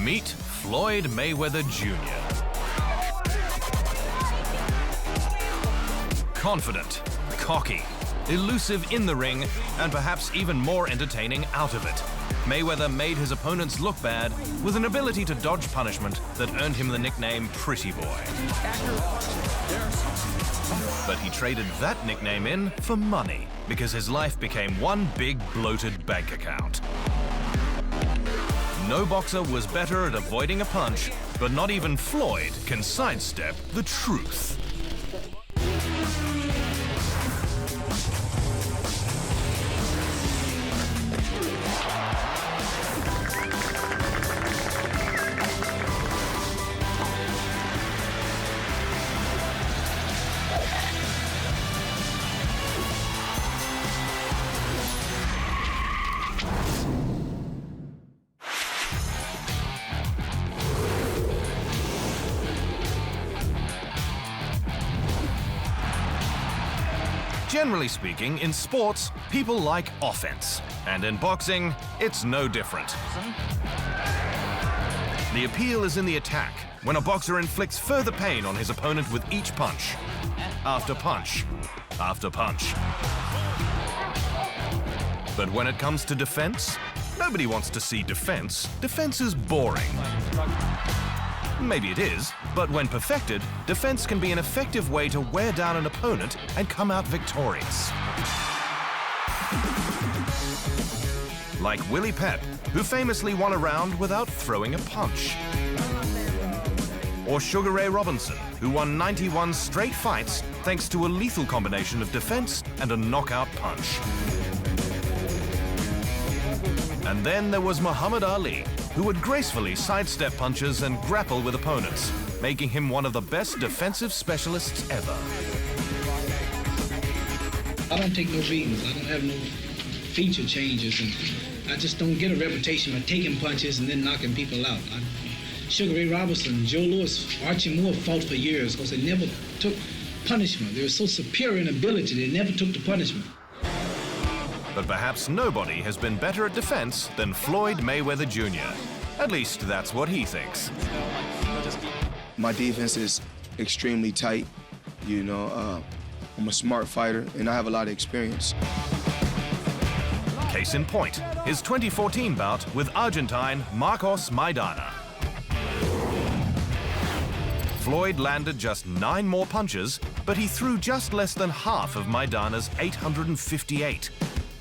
Meet Floyd Mayweather Jr. Confident, cocky, elusive in the ring, and perhaps even more entertaining out of it. Mayweather made his opponents look bad with an ability to dodge punishment that earned him the nickname Pretty Boy. But he traded that nickname in for money because his life became one big bloated bank account. No boxer was better at avoiding a punch, but not even Floyd can sidestep the truth. Generally speaking, in sports, people like offense. And in boxing, it's no different. The appeal is in the attack, when a boxer inflicts further pain on his opponent with each punch. After punch. After punch. But when it comes to defense, nobody wants to see defense. Defense is boring. Maybe it is, but when perfected, defense can be an effective way to wear down an opponent and come out victorious. Like Willie Pep, who famously won a round without throwing a punch. Or Sugar Ray Robinson, who won 91 straight fights thanks to a lethal combination of defense and a knockout punch. And then there was Muhammad Ali, who would gracefully sidestep punches and grapple with opponents, making him one of the best defensive specialists ever. I don't take no beatings. I don't have no feature changes, and I just don't get a reputation of taking punches and then knocking people out. Sugar Ray Robinson, Joe Louis, Archie Moore fought for years because they never took punishment. They were so superior in ability, they never took the punishment. But perhaps nobody has been better at defense than Floyd Mayweather Jr. At least that's what he thinks. My defense is extremely tight. You know, I'm a smart fighter, and I have a lot of experience. Case in point, his 2014 bout with Argentine Marcos Maidana. Floyd landed just 9 more punches, but he threw just less than half of Maidana's 858.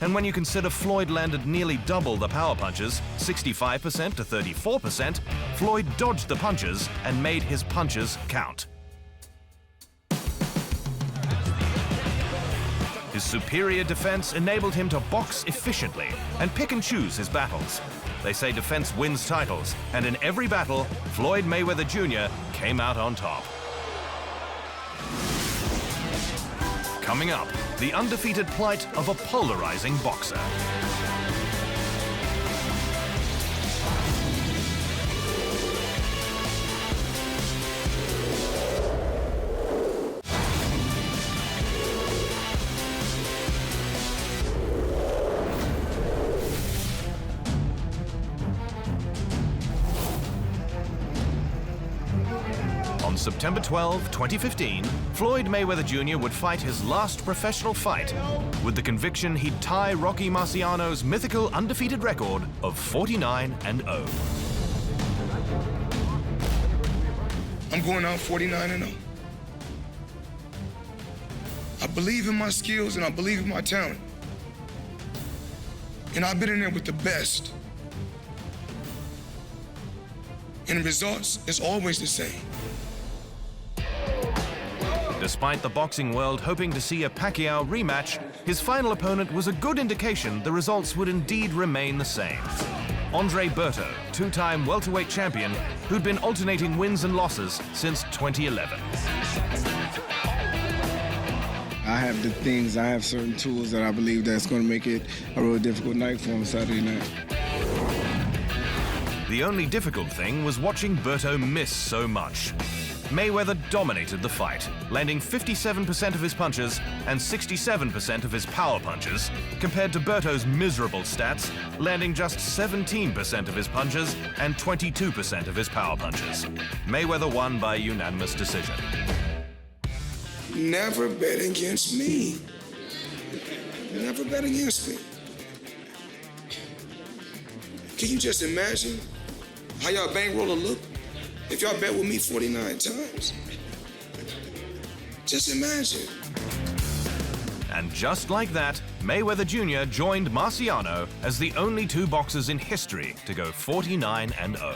And when you consider Floyd landed nearly double the power punches, 65% to 34%, Floyd dodged the punches and made his punches count. His superior defense enabled him to box efficiently and pick and choose his battles. They say defense wins titles, and in every battle, Floyd Mayweather Jr. came out on top. Coming up, the undefeated plight of a polarizing boxer. On September 12, 2015, Floyd Mayweather Jr. would fight his last professional fight with the conviction he'd tie Rocky Marciano's mythical undefeated record of 49-0. I'm going out 49-0. I believe in my skills and I believe in my talent. And I've been in there with the best. And the results is always the same. Despite the boxing world hoping to see a Pacquiao rematch, his final opponent was a good indication the results would indeed remain the same. Andre Berto, two-time welterweight champion, who'd been alternating wins and losses since 2011. I have certain tools that I believe that's going to make it a real difficult night for him Saturday night. The only difficult thing was watching Berto miss so much. Mayweather dominated the fight, landing 57% of his punches and 67% of his power punches, compared to Berto's miserable stats, landing just 17% of his punches and 22% of his power punches. Mayweather won by unanimous decision. Never bet against me. Never bet against me. Can you just imagine how y'all bankroller look if y'all bet with me 49 times? Just imagine. And just like that, Mayweather Jr. joined Marciano as the only two boxers in history to go 49-0.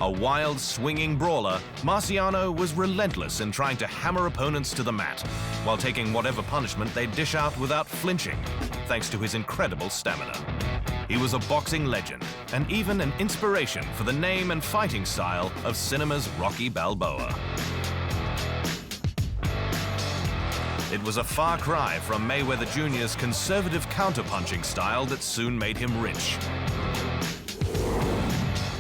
A wild, swinging brawler, Marciano was relentless in trying to hammer opponents to the mat, while taking whatever punishment they'd dish out without flinching, thanks to his incredible stamina. He was a boxing legend, and even an inspiration for the name and fighting style of cinema's Rocky Balboa. It was a far cry from Mayweather Jr.'s conservative counterpunching style that soon made him rich.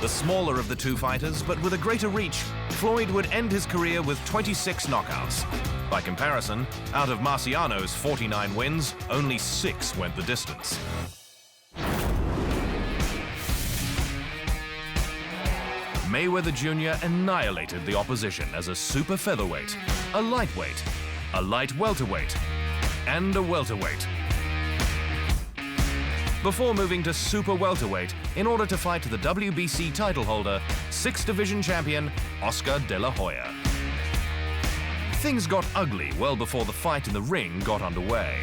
The smaller of the two fighters, but with a greater reach, Floyd would end his career with 26 knockouts. By comparison, out of Marciano's 49 wins, only 6 went the distance. Mayweather Jr. annihilated the opposition as a super featherweight, a lightweight, a light welterweight, and a welterweight. Before moving to super welterweight in order to fight the WBC title holder, 6th division champion Oscar De La Hoya. Things got ugly well before the fight in the ring got underway.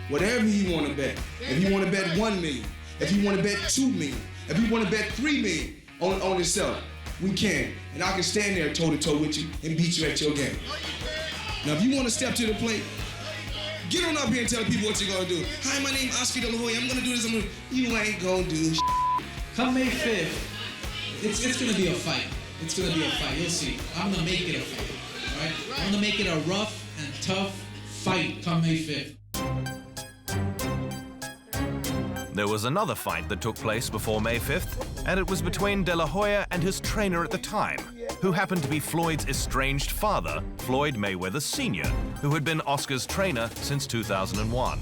Whatever you want to bet. If you want to bet 1 million, if you want to bet 2 million, if you want to bet 3 million on yourself, we can. And I can stand there toe-to-toe with you and beat you at your game. Now, if you want to step to the plate, get on up here and tell people what you're gonna do. Hi, my name's Oscar De La Hoya. I'm gonna do this. You ain't gonna do Come May 5th, it's gonna be a fight. It's gonna be a fight. You'll see. I'm gonna make it a fight. All right? I'm gonna make it a rough and tough fight come May 5th. There was another fight that took place before May 5th, and it was between De La Hoya and his trainer at the time, who happened to be Floyd's estranged father, Floyd Mayweather Sr., who had been Oscar's trainer since 2001.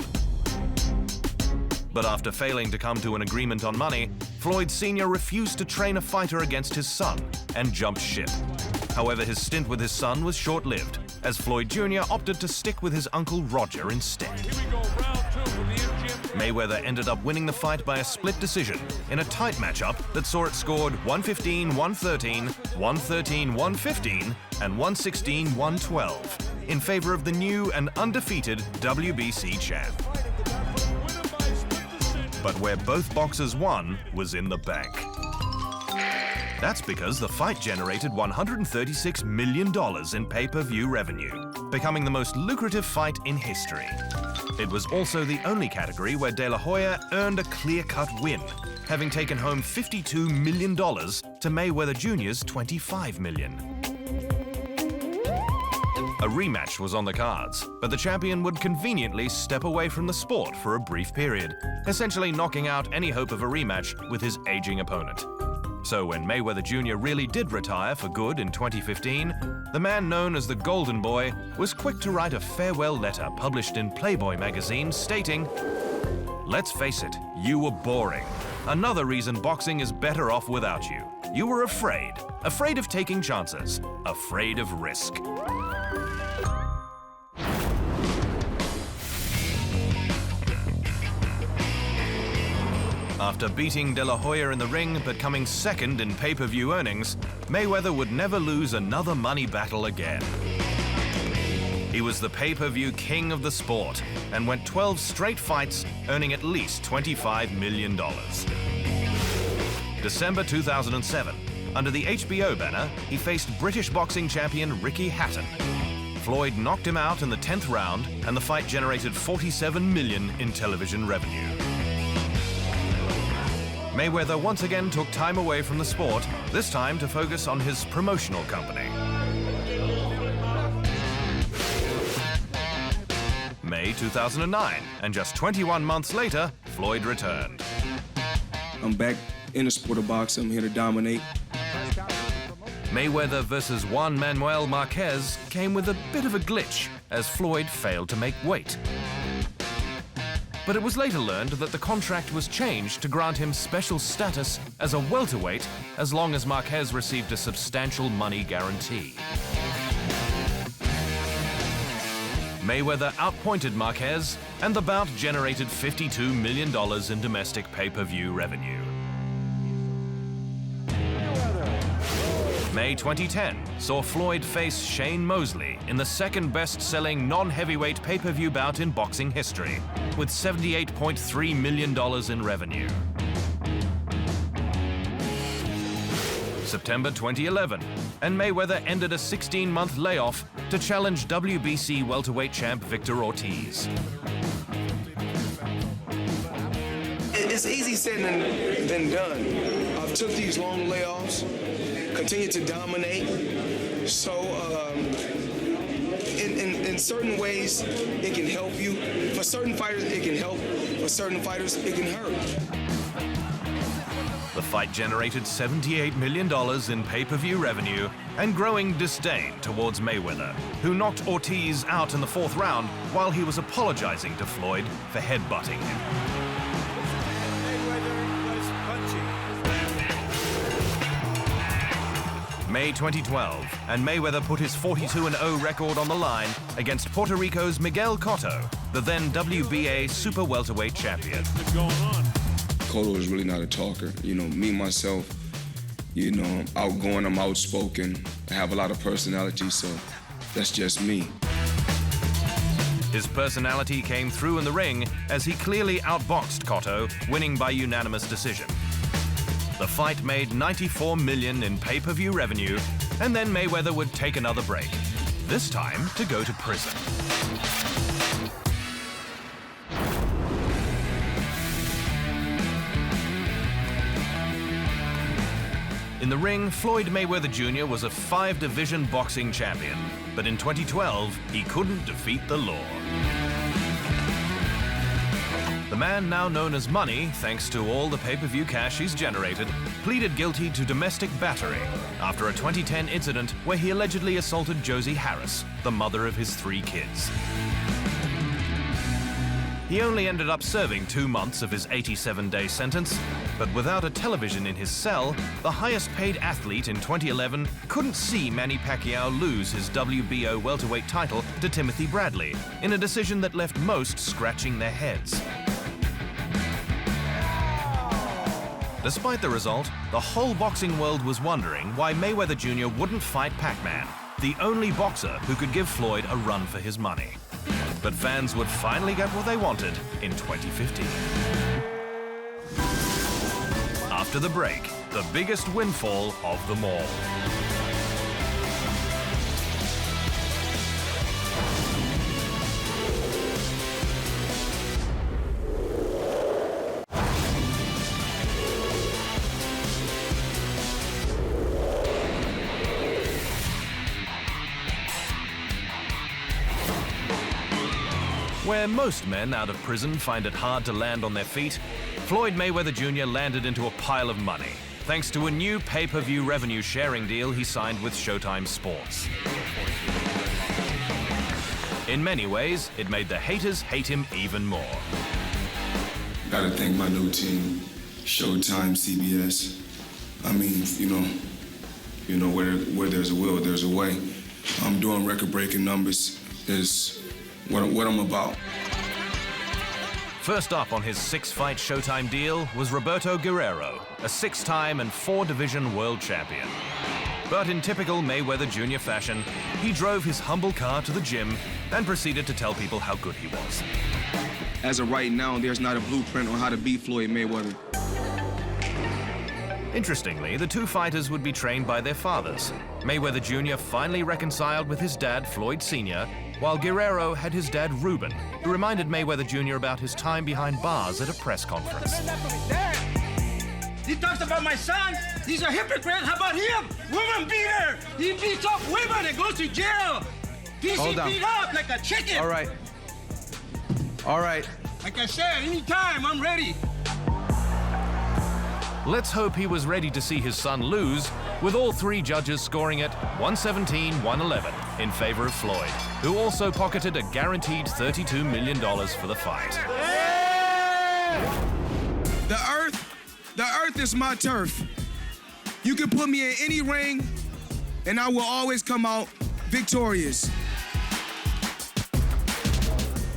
But after failing to come to an agreement on money, Floyd Sr. refused to train a fighter against his son and jumped ship. However, his stint with his son was short-lived, as Floyd Jr. opted to stick with his uncle Roger instead. Mayweather ended up winning the fight by a split decision in a tight matchup that saw it scored 115-113, 113-115, and 116-112 in favor of the new and undefeated WBC champ. But where both boxers won was in the bank. That's because the fight generated $136 million in pay-per-view revenue, becoming the most lucrative fight in history. It was also the only category where De La Hoya earned a clear-cut win, having taken home $52 million to Mayweather Jr.'s $25 million. A rematch was on the cards, but the champion would conveniently step away from the sport for a brief period, essentially knocking out any hope of a rematch with his aging opponent. So when Mayweather Jr. really did retire for good in 2015, the man known as the Golden Boy was quick to write a farewell letter published in Playboy magazine stating, "Let's face it, you were boring. Another reason boxing is better off without you. You were afraid of taking chances, afraid of risk." After beating De La Hoya in the ring but coming second in pay-per-view earnings, Mayweather would never lose another money battle again. He was the pay-per-view king of the sport and went 12 straight fights, earning at least $25 million. December 2007, under the HBO banner, he faced British boxing champion Ricky Hatton. Floyd knocked him out in the 10th round, and the fight generated $47 million in television revenue. Mayweather once again took time away from the sport, this time to focus on his promotional company. May 2009, and just 21 months later, Floyd returned. I'm back in the sport of boxing. I'm here to dominate. Mayweather versus Juan Manuel Marquez came with a bit of a glitch, as Floyd failed to make weight. But it was later learned that the contract was changed to grant him special status as a welterweight as long as Marquez received a substantial money guarantee. Mayweather outpointed Marquez, and the bout generated $52 million in domestic pay-per-view revenue. May 2010 saw Floyd face Shane Mosley in the second best-selling non-heavyweight pay-per-view bout in boxing history, with $78.3 million in revenue. September 2011, and Mayweather ended a 16-month layoff to challenge WBC welterweight champ Victor Ortiz. It's easy said than done. I've took these long layoffs, continue to dominate. So in certain ways, it can help you. For certain fighters, it can help. For certain fighters, it can hurt. The fight generated $78 million in pay-per-view revenue and growing disdain towards Mayweather, who knocked Ortiz out in the fourth round while he was apologizing to Floyd for headbutting him. May 2012, and Mayweather put his 42-0 record on the line against Puerto Rico's Miguel Cotto, the then WBA super welterweight champion. Cotto is really not a talker. You know, me, myself, you know, I'm outgoing, I'm outspoken. I have a lot of personality, so that's just me. His personality came through in the ring as he clearly outboxed Cotto, winning by unanimous decision. The fight made $94 million in pay-per-view revenue, and then Mayweather would take another break, this time to go to prison. In the ring, Floyd Mayweather Jr. was a 5-division boxing champion, but in 2012, he couldn't defeat the law. The man, now known as Money, thanks to all the pay-per-view cash he's generated, pleaded guilty to domestic battery after a 2010 incident where he allegedly assaulted Josie Harris, the mother of his 3 kids. He only ended up serving 2 months of his 87-day sentence, but without a television in his cell, the highest-paid athlete in 2011 couldn't see Manny Pacquiao lose his WBO welterweight title to Timothy Bradley in a decision that left most scratching their heads. Despite the result, the whole boxing world was wondering why Mayweather Jr. wouldn't fight Pac-Man, the only boxer who could give Floyd a run for his money. But fans would finally get what they wanted in 2015. After the break, the biggest windfall of them all. Where most men out of prison find it hard to land on their feet, Floyd Mayweather Jr. landed into a pile of money, thanks to a new pay-per-view revenue sharing deal he signed with Showtime Sports. In many ways, it made the haters hate him even more. Gotta thank my new team, Showtime, CBS. I mean, you know, where there's a will, there's a way. I'm doing record-breaking numbers. Is what I'm about. First up on his 6-fight Showtime deal was Roberto Guerrero, a 6-time and 4-division world champion. But in typical Mayweather Jr. fashion, he drove his humble car to the gym and proceeded to tell people how good he was. As of right now, there's not a blueprint on how to beat Floyd Mayweather. Interestingly, the 2 fighters would be trained by their fathers. Mayweather Jr. finally reconciled with his dad, Floyd Sr., while Guerrero had his dad, Ruben, who reminded Mayweather Jr. about his time behind bars at a press conference. He talks about my son. He's a hypocrite. How about him? Woman beater. He beats up women and goes to jail. He's beat up like a chicken. All right. All right. Like I said, anytime, I'm ready. Let's hope he was ready to see his son lose, with all three judges scoring it 117-111 in favor of Floyd, who also pocketed a guaranteed $32 million for the fight. The earth is my turf. You can put me in any ring, and I will always come out victorious.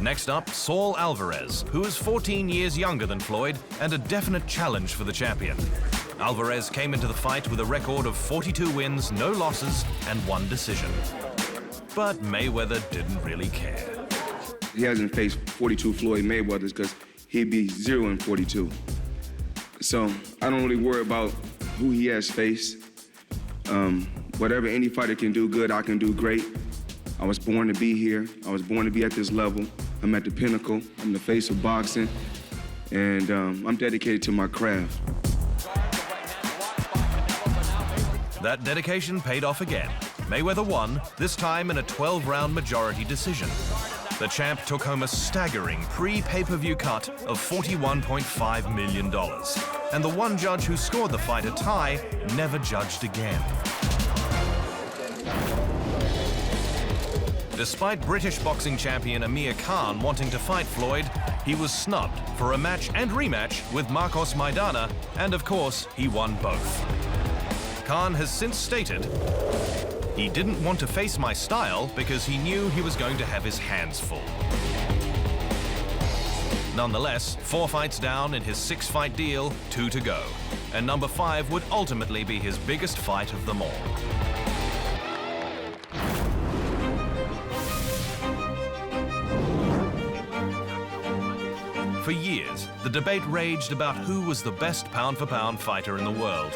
Next up, Saul Alvarez, who is 14 years younger than Floyd and a definite challenge for the champion. Alvarez came into the fight with a record of 42 wins, no losses, and 1 decision. But Mayweather didn't really care. He hasn't faced 42 Floyd Mayweathers because he'd be 0-42. So I don't really worry about who he has faced. Whatever any fighter can do good, I can do great. I was born to be here. I was born to be at this level. I'm at the pinnacle. I'm the face of boxing, and I'm dedicated to my craft. That dedication paid off again. Mayweather won, this time in a 12-round majority decision. The champ took home a staggering pre-pay-per-view cut of $41.5 million. And the one judge who scored the fight a tie never judged again. Despite British boxing champion Amir Khan wanting to fight Floyd, he was snubbed for a match and rematch with Marcos Maidana, and of course, he won both. Khan has since stated, "He didn't want to face my style because he knew he was going to have his hands full." Nonetheless, 4 fights down in his 6-fight deal, 2 to go. And number 5 would ultimately be his biggest fight of them all. For years, the debate raged about who was the best pound-for-pound fighter in the world.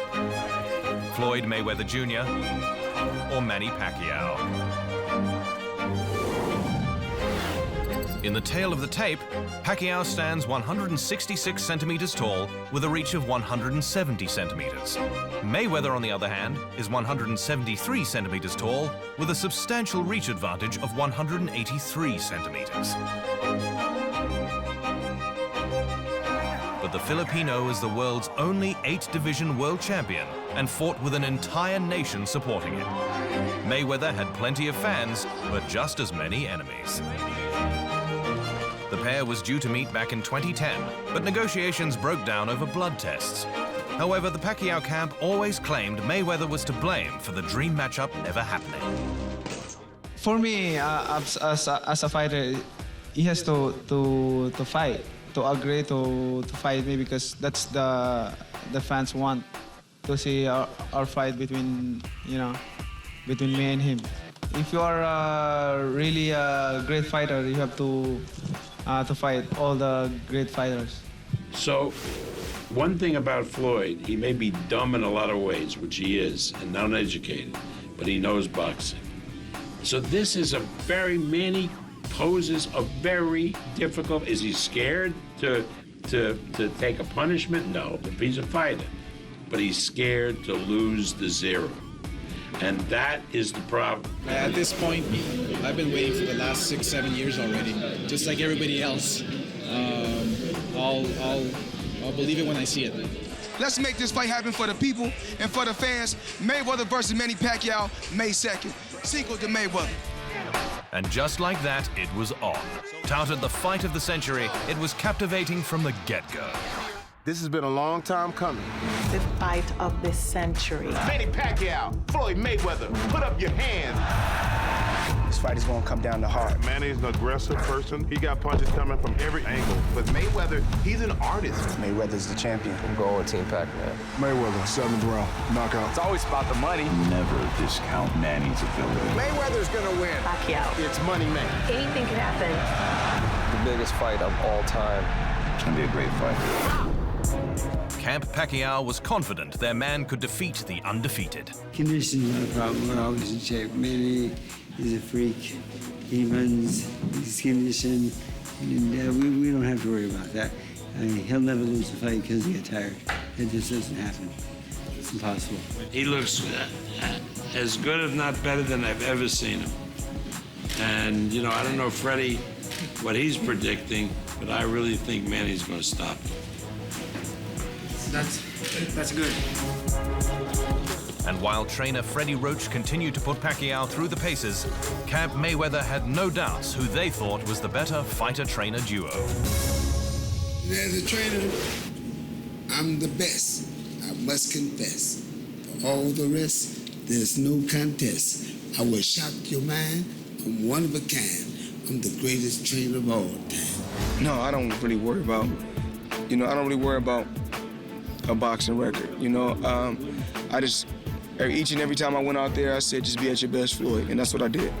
Floyd Mayweather Jr. or Manny Pacquiao. In the tail of the tape, Pacquiao stands 166 centimeters tall with a reach of 170 centimeters. Mayweather, on the other hand, is 173 centimeters tall with a substantial reach advantage of 183 centimeters. But the Filipino is the world's only 8-division world champion and fought with an entire nation supporting him. Mayweather had plenty of fans, but just as many enemies. The pair was due to meet back in 2010, but negotiations broke down over blood tests. However, the Pacquiao camp always claimed Mayweather was to blame for the dream matchup never happening. For me, as a fighter, he has to fight, to agree to fight me, because that's the fans want to see our fight between me and him. If you are really a great fighter, you have to fight all the great fighters. So, one thing about Floyd, he may be dumb in a lot of ways, which he is, and uneducated, but he knows boxing. So this is Manny poses a very difficult, is he scared to take a punishment? No, if he's a fighter. But he's scared to lose the 0. And that is the problem. At this point, I've been waiting for the last 6-7 years already, just like everybody else. I'll believe it when I see it. Let's make this fight happen for the people and for the fans. Mayweather versus Manny Pacquiao, May 2nd. Cinco de Mayweather. And just like that, it was on. Touted the fight of the century, it was captivating from the get-go. This has been a long time coming. The fight of the century. Manny Pacquiao, Floyd Mayweather, put up your hands. This fight is going to come down to heart. Manny's an aggressive person. He got punches coming from every angle. But Mayweather, he's an artist. Mayweather's the champion. I'm going with Team Pac-Man. Mayweather, 7th round, knockout. It's always about the money. Never discount Manny's ability. Mayweather's going to win. Pacquiao. It's money, man. Anything can happen. The biggest fight of all time. It's going to be a great fight. Camp Pacquiao was confident their man could defeat the undefeated. Condition's not a problem. We're always in shape. Manny is a freak. He runs, he's conditioned, and we don't have to worry about that. I mean, he'll never lose a fight because he gets tired. It just doesn't happen. It's impossible. He looks as good, if not better, than I've ever seen him. And, I don't know, Freddie, what he's predicting, but I really think Manny's going to stop him. That's good. And while trainer Freddie Roach continued to put Pacquiao through the paces, Camp Mayweather had no doubts who they thought was the better fighter-trainer duo. As a trainer, I'm the best, I must confess. For all the rest, there's no contest. I will shock your mind, I'm one of a kind. I'm the greatest trainer of all time. No, I don't really worry about, I don't really worry about a boxing record. I just, each and every time I went out there, I said, just be at your best, Floyd, and that's what I did.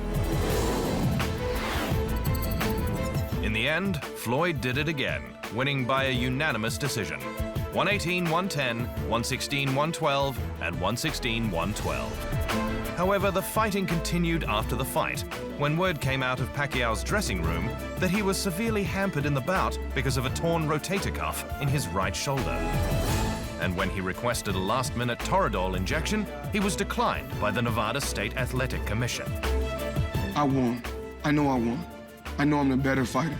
In the end, Floyd did it again, winning by a unanimous decision. 118-110, 116-112, and 116-112. However, the fighting continued after the fight, when word came out of Pacquiao's dressing room that he was severely hampered in the bout because of a torn rotator cuff in his right shoulder. And when he requested a last-minute Toradol injection, he was declined by the Nevada State Athletic Commission. I won. I know I won. I know I'm the better fighter.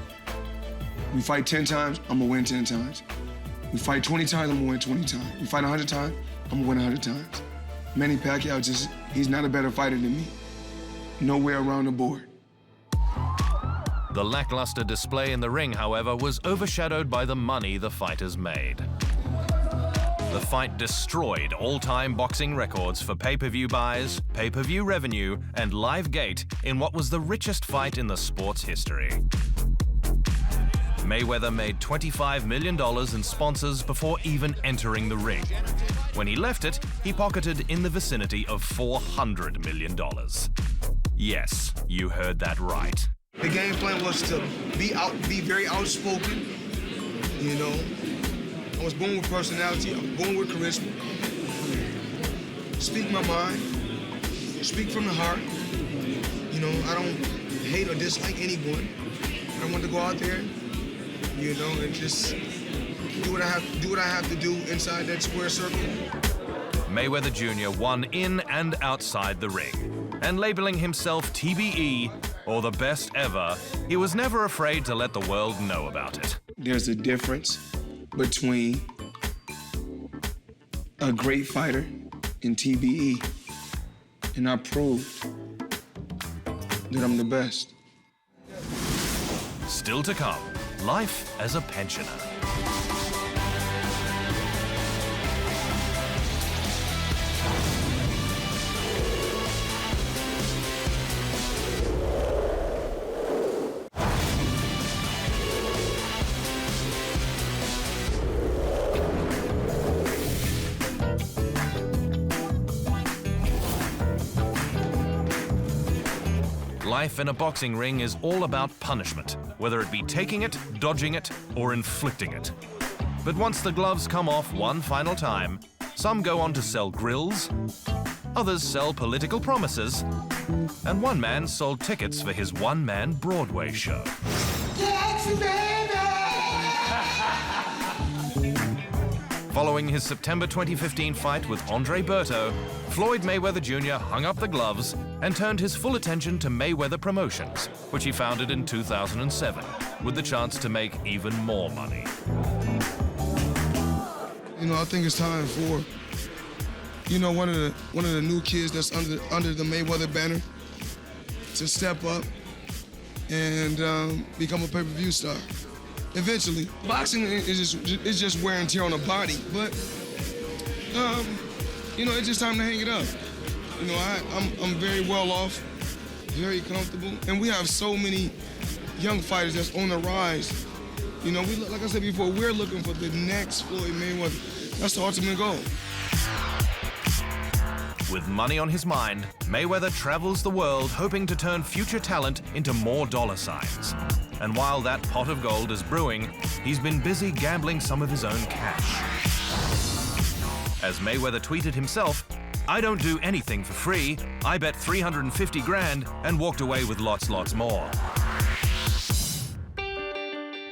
We fight 10 times, I'm gonna win 10 times. We fight 20 times, I'm gonna win 20 times. We fight 100 times, I'm gonna win 100 times. Manny Pacquiao he's not a better fighter than me. Nowhere around the board. The lackluster display in the ring, however, was overshadowed by the money the fighters made. The fight destroyed all-time boxing records for pay-per-view buys, pay-per-view revenue, and live gate in what was the richest fight in the sport's history. Mayweather made $25 million in sponsors before even entering the ring. When he left it, he pocketed in the vicinity of $400 million. Yes, you heard that right. The game plan was to be very outspoken, I was born with personality, I was born with charisma. Speak my mind, speak from the heart. I don't hate or dislike anyone. I want to go out there, and just do what I have to do inside that square circle. Mayweather Jr. won in and outside the ring. And labeling himself TBE, or the best ever, he was never afraid to let the world know about it. There's a difference between a great fighter and TBE, and I proved that I'm the best. Still to come, life as a pensioner. Life in a boxing ring is all about punishment, whether it be taking it, dodging it, or inflicting it. But once the gloves come off one final time, some go on to sell grills, others sell political promises, and one man sold tickets for his one-man Broadway show. Following his September 2015 fight with Andre Berto, Floyd Mayweather Jr. hung up the gloves and turned his full attention to Mayweather Promotions, which he founded in 2007, with the chance to make even more money. I think it's time for, one of the new kids that's under the Mayweather banner to step up and become a pay-per-view star. Eventually, boxing is just wear and tear on the body, but it's just time to hang it up. I'm very well off, very comfortable, and we have so many young fighters that's on the rise. Like I said before, we're looking for the next Floyd Mayweather. That's the ultimate goal. With money on his mind, Mayweather travels the world hoping to turn future talent into more dollar signs. And while that pot of gold is brewing, he's been busy gambling some of his own cash. As Mayweather tweeted himself, "I don't do anything for free. I bet 350 grand and walked away with lots more."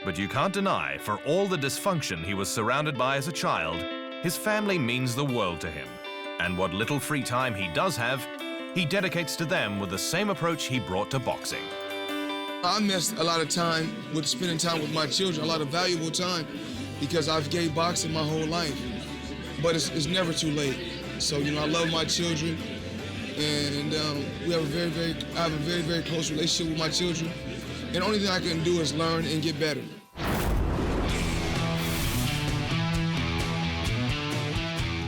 But you can't deny, for all the dysfunction he was surrounded by as a child, his family means the world to him. And what little free time he does have, he dedicates to them with the same approach he brought to boxing. I missed a lot of time with spending time with my children, a lot of valuable time, because I've gave boxing my whole life. but it's never too late. So, you know, I love my children, and I have a very, very close relationship with my children. And the only thing I can do is learn and get better.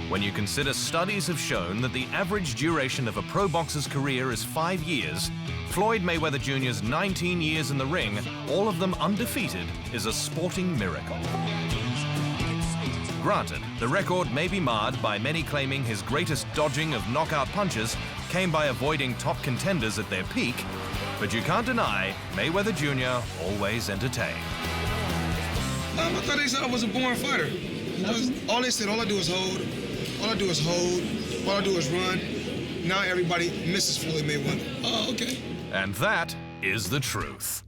When you consider studies have shown that the average duration of a pro boxer's career is 5 years, Floyd Mayweather Jr.'s 19 years in the ring, all of them undefeated, is a sporting miracle. Granted, the record may be marred by many claiming his greatest dodging of knockout punches came by avoiding top contenders at their peak, but you can't deny Mayweather Jr. always entertained. I thought they said I was a born fighter. All they said, all I do is hold. All I do is hold. All I do is run. Now everybody misses Floyd Mayweather. Oh, okay. And that is the truth.